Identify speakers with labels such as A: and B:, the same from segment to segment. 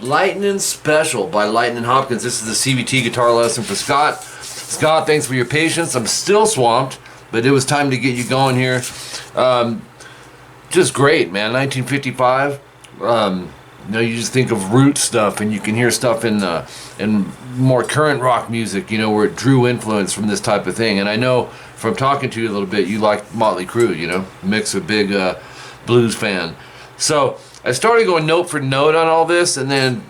A: Lightnin Special by Lightnin Hopkins. This is the CVT guitar lesson for Scott. Scott, thanks for your patience. I'm still swamped, but it was time to get you going here. Just great, man. 1955. You just think of root stuff, and you can hear stuff in more current rock music, where it drew influence from this type of thing. And I know from talking to you a little bit, you like Motley Crue, Mick's a big blues fan. So I started going note for note on all this, and then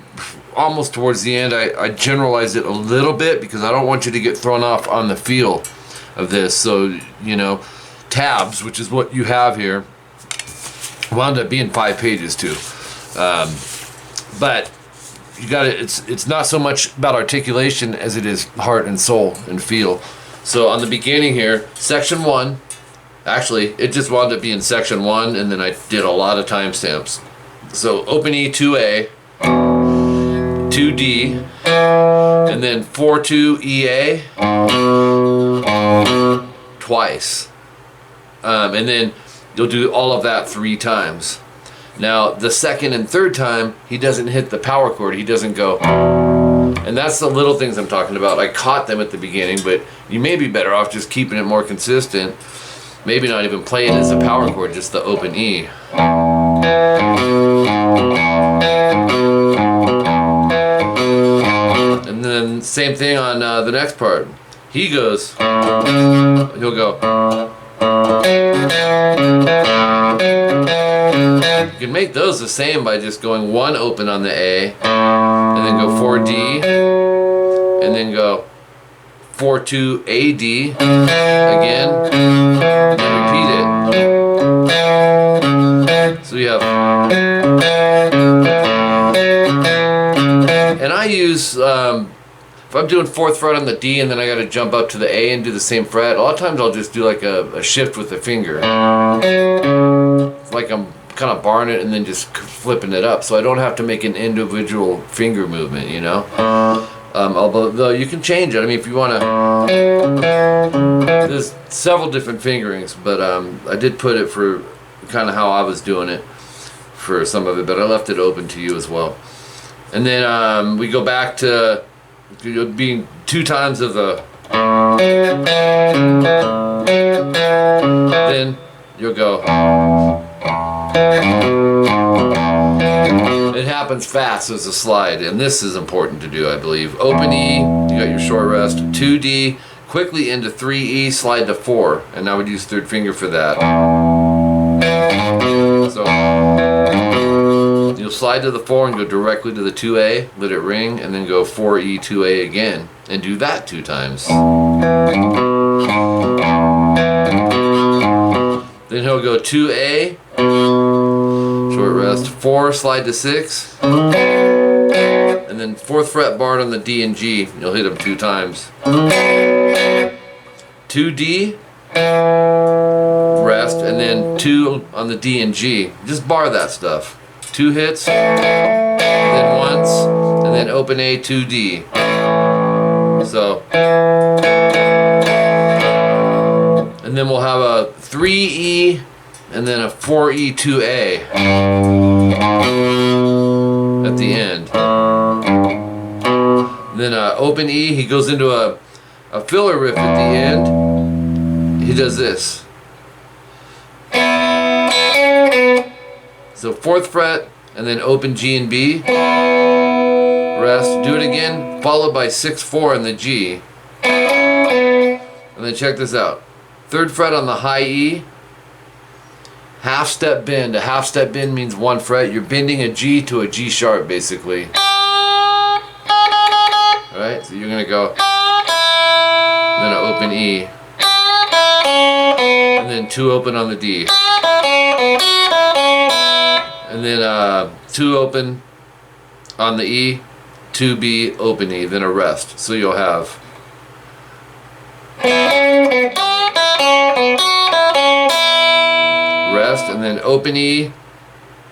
A: almost towards the end, I generalized it a little bit because I don't want you to get thrown off on the feel of this. So, tabs, which is what you have here, wound up being 5 pages too. But you got it. It's not so much about articulation as it is heart and soul and feel. So on the beginning here, section 1, actually it just wound up being section 1, and then I did a lot of timestamps. So open E 2A, 2D, and then 4-2 EA twice, and then you'll do all of that 3 times. Now the second and third time he doesn't hit the power chord, he doesn't go, and that's the little things I'm talking about. I caught them at the beginning, but you may be better off just keeping it more consistent. Maybe not even play it as a power chord, just the open E. And then same thing on the next part. He goes, he'll go. You can make those the same by just going 1 open on the A, and then go 4D, and then go 4-2 AD again, and repeat it. So you have, and I use, if I'm doing 4th fret on the D and then I got to jump up to the A and do the same fret, a lot of times I'll just do like a shift with the finger. It's like I'm kind of barring it and then just flipping it up, so I don't have to make an individual finger movement, although you can change it. I mean, if you want to, there's several different fingerings, but I did put it for kind of how I was doing it for some of it, but I left it open to you as well. And then we go back to being 2 times of the, then you'll go. It happens fast as a slide, and this is important to do, I believe. Open E, you got your short rest. 2D, quickly into 3E, slide to 4, and I would use 3rd finger for that. So you'll slide to the 4 and go directly to the 2A, let it ring, and then go 4E, 2A again, and do that 2 times. Then he'll go 2A, short rest, 4, slide to 6, and then 4th fret barred on the D and G, you'll hit them 2 times. 2D, rest, and then 2 on the D and G. Just bar that stuff. 2 hits, then once, and then open A, 2D. So, and then we'll have a 3E and then a 4E, 2A at the end. Then open E, he goes into a filler riff at the end. He does this. So 4th fret, and then open G and B, rest, do it again, followed by 6-4 in the G. And then check this out. 3rd fret on the high E, half step bend. A half step bend means 1 fret. You're bending a G to a G sharp, basically. Alright, so you're going to go, then an open E, and then 2 open on the D, and then 2 open on the E, 2B, open E, then a rest. So you'll have rest, and then open E,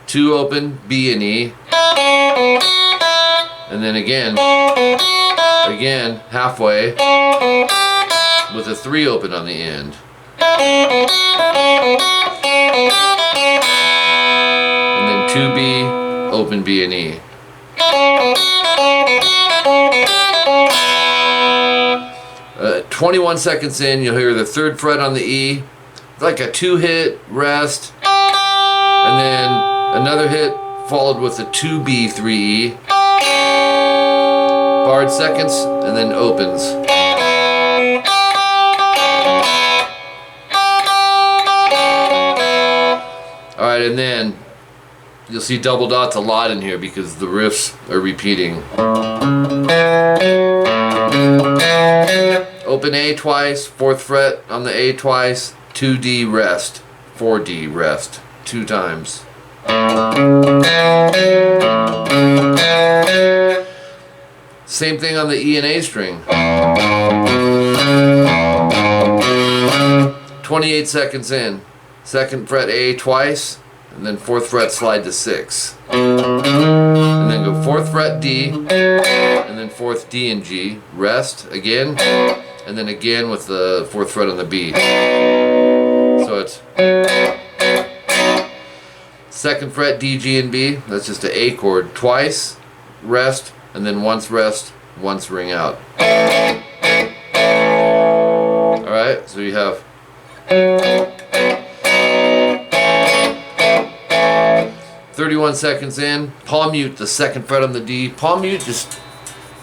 A: 2 open, B and E, and then again halfway with a 3 open on the end. And then 2B, open B and E. 21 seconds in, you'll hear the 3rd fret on the E, like a 2-hit rest, and then another hit followed with a 2B 3E, barred seconds, and then opens. Alright, and then you'll see double dots a lot in here because the riffs are repeating. Open A twice, 4th fret on the A twice, 2D rest, 4D rest, 2 times. Same thing on the E and A string. 28 seconds in, 2nd fret A twice, and then 4th fret slide to 6. And then go 4th fret D, and then 4th D and G, rest again, and then again with the 4th fret on the B. So it's 2nd fret D, G, and B, that's just an A chord, twice, rest, and then once rest, once ring out. Alright, so you have 31 seconds in, palm mute the 2nd fret on the D. Palm mute just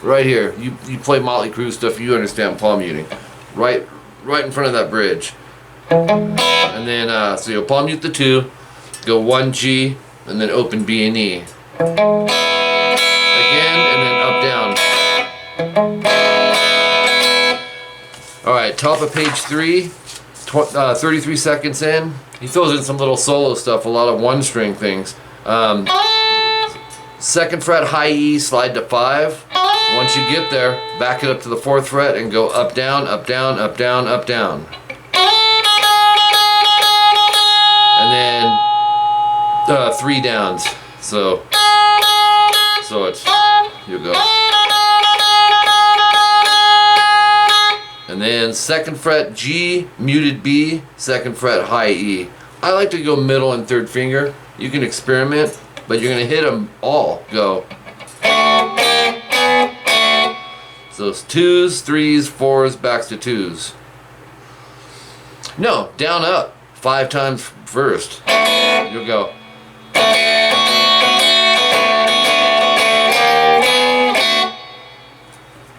A: right here. You play Motley Crue stuff, you understand palm muting. Right in front of that bridge. And then so you'll palm mute the 2, go 1 G, and then open B and E. Again, and then up down. Alright, top of page 3, 33 seconds in. He throws in some little solo stuff, a lot of 1-string things. 2nd fret high E, slide to 5. Once you get there, back it up to the 4th fret and go up, down, up, down, up, down, up, down. And then 3 downs. So it's, you go. And then 2nd fret G, muted B, 2nd fret high E. I like to go middle and 3rd finger. You can experiment, but you're going to hit them all. Go. So it's 2s, 3s, 4s, backs to 2s. No, down, up. 5 times first. You'll go.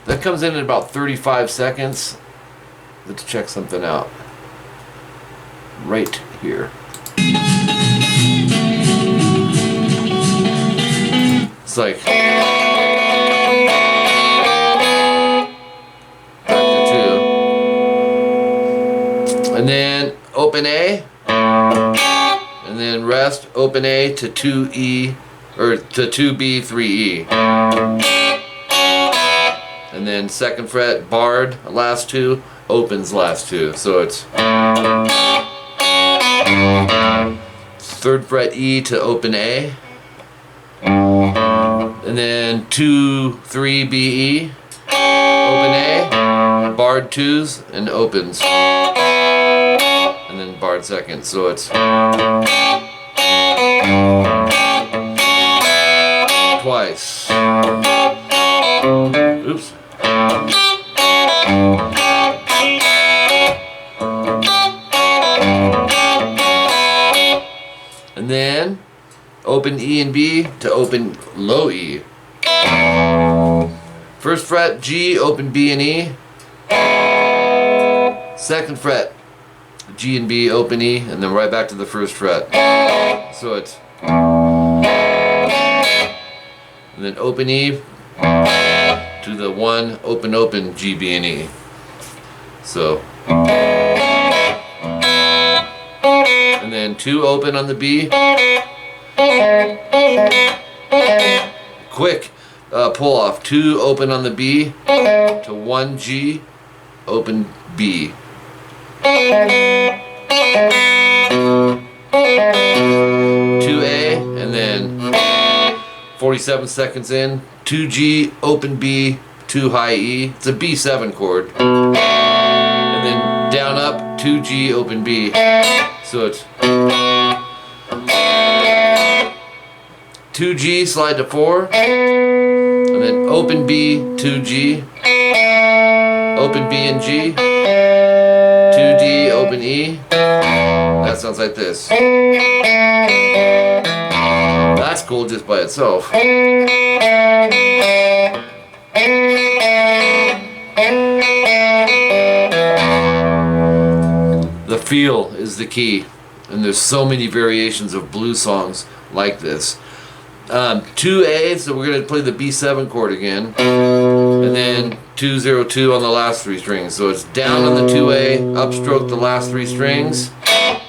A: That comes in about 35 seconds. Let's check something out. Right here. It's like back to 2. And then open A. And then rest, open A to 2E, or to 2B, 3E. And then 2nd fret, barred, last 2, opens last 2. So it's 3rd fret E to open A. And then 2, 3, B, E, open A, barred 2s, and opens. And then barred 2nd. So it's twice. Oops. And then open E and B to open low E. 1st fret G, open B and E. 2nd fret G and B, open E, and then right back to the 1st fret. So it's, and then open E to the 1, open, open, G, B, and E. So, and then 2 open on the B. Quick pull off. 2 open on the B to 1 G, open B. 2A, and then 47 seconds in, 2G, open B, 2 high E. It's a B7 chord. And then down up, 2G, open B. So it's 2G, slide to 4. And then open B, 2G. Open B and G. 2D, open E. That sounds like this. That's cool just by itself. The feel is the key, and there's so many variations of blues songs like this. 2A, so we're going to play the B7 chord again, and then 2-0-2 on the last 3 strings. So it's down on the 2A, upstroke the last 3 strings,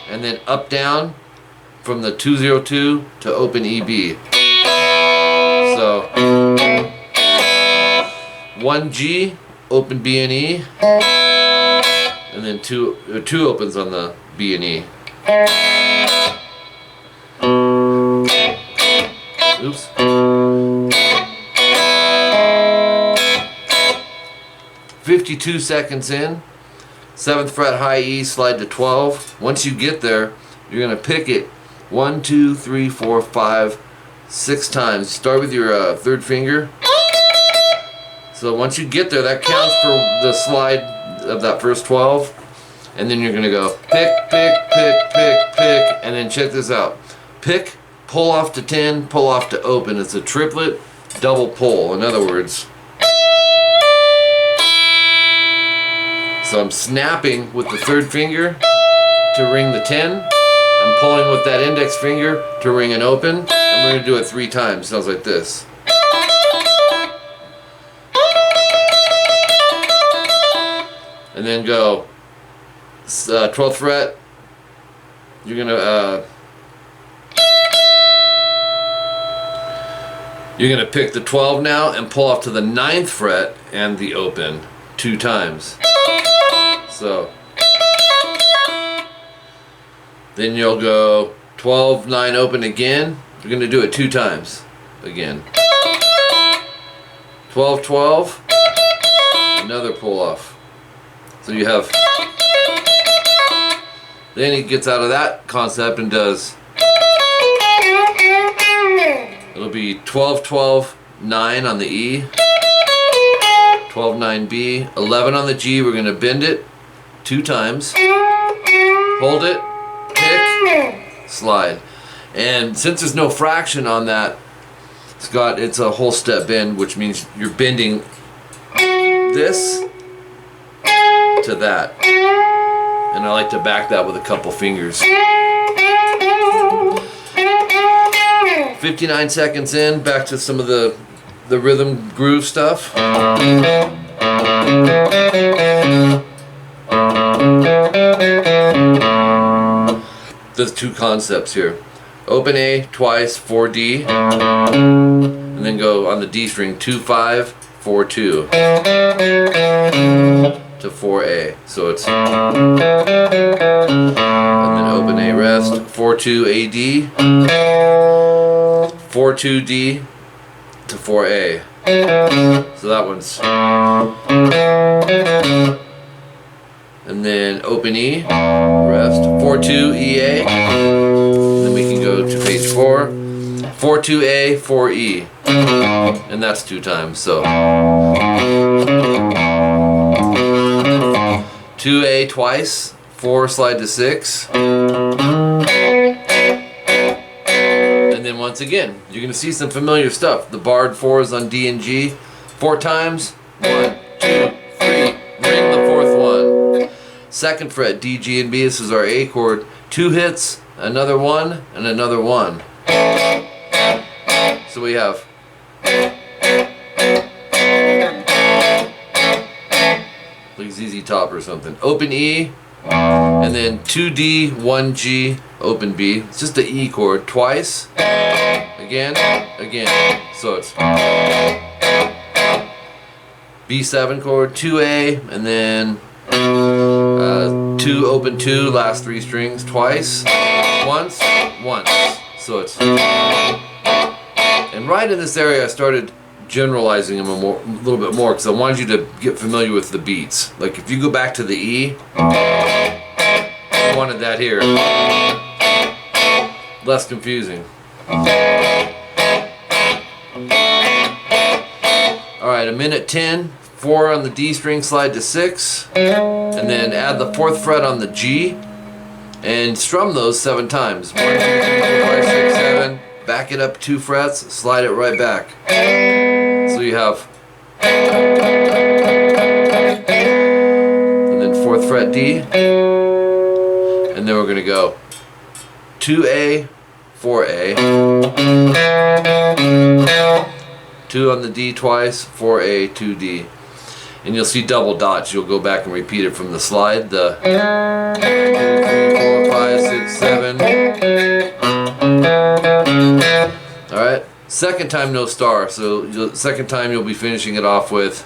A: and then up down from the 2-0-2 to open EB. So 1G, open B and E, and then two opens on the B and E. Oops. 52 seconds in, 7th fret high E, slide to 12. Once you get there, you're going to pick it 1, 2, 3, 4, 5, 6 times. Start with your 3rd finger. So once you get there, that counts for the slide of that first 12. And then you're going to go pick, pick, pick, pick, pick, and then check this out. Pick, pull off to 10, pull off to open. It's a triplet double pull. In other words, so I'm snapping with the 3rd finger to ring the 10. I'm pulling with that index finger to ring an open. And we're going to do it 3 times. Sounds like this. And then go 12th fret. You're gonna pick the 12 now and pull off to the 9th fret and the open 2 times. So then you'll go 12, 9 open again. You're gonna do it 2 times again. 12, 12, another pull off. So you have, then he gets out of that concept and does, it'll be 12, 12, 9 on the E, 12, 9 B, 11 on the G. We're going to bend it 2 times, hold it, pick, slide. And since there's no fraction on that, it's a whole step bend, which means you're bending this to that, and I like to back that with a couple fingers. 59 seconds in, back to some of the rhythm groove stuff. There's 2 concepts here. Open A twice, 4D, and then go on the D string 2, 5, 4, 2. To 4A, so it's, and then open A rest, 4-2 AD, 4-2 D to 4A. So that one's, and then open E, rest, 4-2 EA, and then we can go to page 4, 4-2A, 4E, and that's 2 times. So 2A twice, 4 slide to 6, and then once again you're going to see some familiar stuff. The barred 4s on D and G 4 times, 1, 2, 3, ring the 4th one. 2nd fret D, G, and B. This is our A chord. 2 hits, another 1, and another 1. So we have like ZZ Top or something. Open E, and then 2D, 1G, open B. It's just the E chord twice. Again, again. So it's B7 chord, 2A, and then 2 open 2, last 3 strings twice. Once, once. So it's, And right in this area I started generalizing them a little bit more because I wanted you to get familiar with the beats. Like if you go back to the E, I wanted that here. Less confusing. Alright, a minute 10, 4 on the D string, slide to 6, and then add the 4th fret on the G, and strum those 7 times. 1, 2, 3, 4, 5, 6, 7, back it up 2 frets, slide it right back. So you have, and then 4th fret D, and then we're going to go 2A, 4A, 2 on the D twice, 4A, 2D. And you'll see double dots. You'll go back and repeat it from the slide. The 2, 3, 4, 5, 6, 7. Alright, second time no star. So second time you'll be finishing it off with